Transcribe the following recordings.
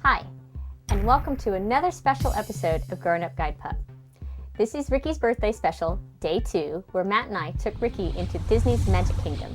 Hi, and welcome to another special episode of Grown Up Guide Pup. This is Ricky's birthday special, day 2, where Matt and I took Ricki into Disney's Magic Kingdom.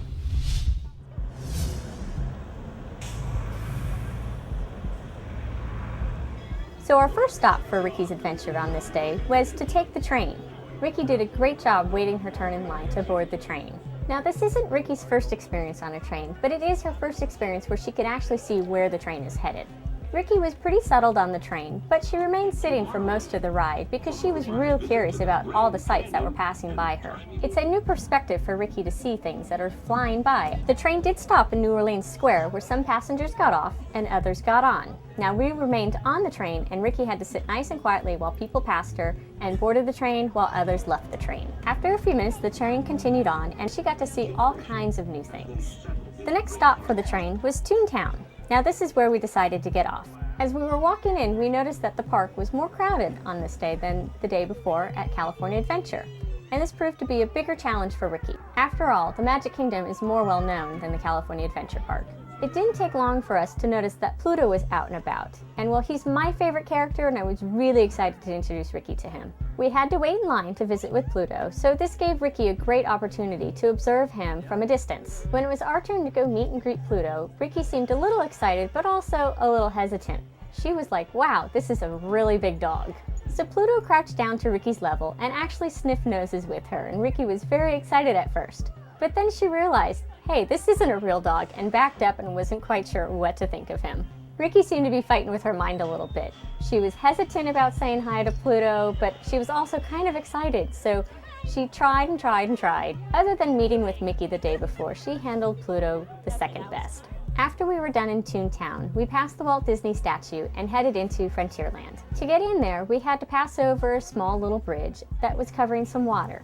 So our first stop for Ricki's adventure on this day was to take the train. Ricki did a great job waiting her turn in line to board the train. Now this isn't Ricki's first experience on a train, but it is her first experience where she could actually see where the train is headed. Ricki was pretty settled on the train, but she remained sitting for most of the ride because she was real curious about all the sights that were passing by her. It's a new perspective for Ricki to see things that are flying by. The train did stop in New Orleans Square, where some passengers got off and others got on. Now we remained on the train, and Ricki had to sit nice and quietly while people passed her and boarded the train while others left the train. After a few minutes, the train continued on and she got to see all kinds of new things. The next stop for the train was Toontown. Now this is where we decided to get off. As we were walking in, we noticed that the park was more crowded on this day than the day before at California Adventure, and this proved to be a bigger challenge for Ricki. After all, the Magic Kingdom is more well known than the California Adventure Park. It didn't take long for us to notice that Pluto was out and about, and well, he's my favorite character and I was really excited to introduce Ricki to him. We had to wait in line to visit with Pluto, so this gave Ricki a great opportunity to observe him from a distance. When it was our turn to go meet and greet Pluto, Ricki seemed a little excited but also a little hesitant. She was like, wow, this is a really big dog. So Pluto crouched down to Ricki's level and actually sniffed noses with her, and Ricki was very excited at first. But then she realized, hey, this isn't a real dog, and backed up and wasn't quite sure what to think of him. Ricki seemed to be fighting with her mind a little bit. She was hesitant about saying hi to Pluto, but she was also kind of excited, so she tried and tried and tried. Other than meeting with Mickey the day before, she handled Pluto the second best. After we were done in Toontown, we passed the Walt Disney statue and headed into Frontierland. To get in there, we had to pass over a small little bridge that was covering some water.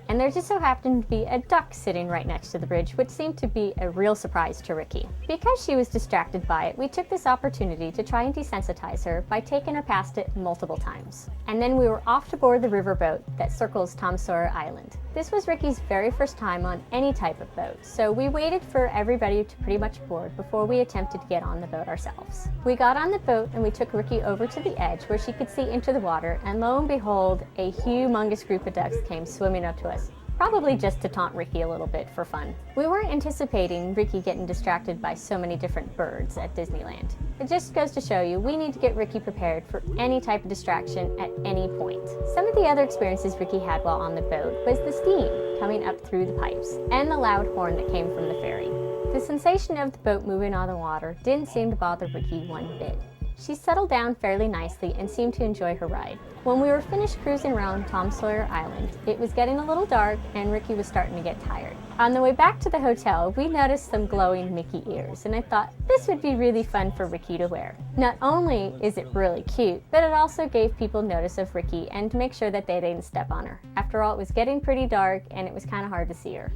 And there just so happened to be a duck sitting right next to the bridge, which seemed to be a real surprise to Ricki. Because she was distracted by it, we took this opportunity to try and desensitize her by taking her past it multiple times. And then we were off to board the riverboat that circles Tom Sawyer Island. This was Ricki's very first time on any type of boat, so we waited for everybody to pretty much board before we attempted to get on the boat ourselves. We got on the boat and we took Ricki over to the edge where she could see into the water, and lo and behold, a humongous group of ducks came swimming up to us. Probably just to taunt Ricki a little bit for fun. We weren't anticipating Ricki getting distracted by so many different birds at Disneyland. It just goes to show you, we need to get Ricki prepared for any type of distraction at any point. Some of the other experiences Ricki had while on the boat was the steam coming up through the pipes and the loud horn that came from the ferry. The sensation of the boat moving on the water didn't seem to bother Ricki one bit. She settled down fairly nicely and seemed to enjoy her ride. When we were finished cruising around Tom Sawyer Island, it was getting a little dark and Ricki was starting to get tired. On the way back to the hotel, we noticed some glowing Mickey ears, and I thought this would be really fun for Ricki to wear. Not only is it really cute, but it also gave people notice of Ricki and to make sure that they didn't step on her. After all, it was getting pretty dark and it was kind of hard to see her.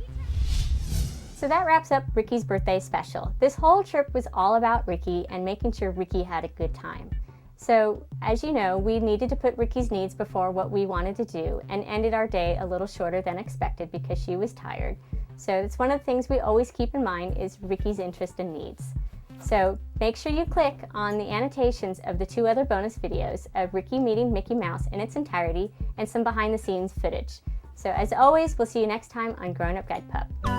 So that wraps up Ricki's birthday special. This whole trip was all about Ricki and making sure Ricki had a good time. So, as you know, we needed to put Ricki's needs before what we wanted to do and ended our day a little shorter than expected because she was tired. So it's one of the things we always keep in mind is Ricki's interest and needs. So make sure you click on the annotations of the 2 other bonus videos of Ricki meeting Mickey Mouse in its entirety and some behind the scenes footage. So as always, we'll see you next time on Grown Up Guide Pup.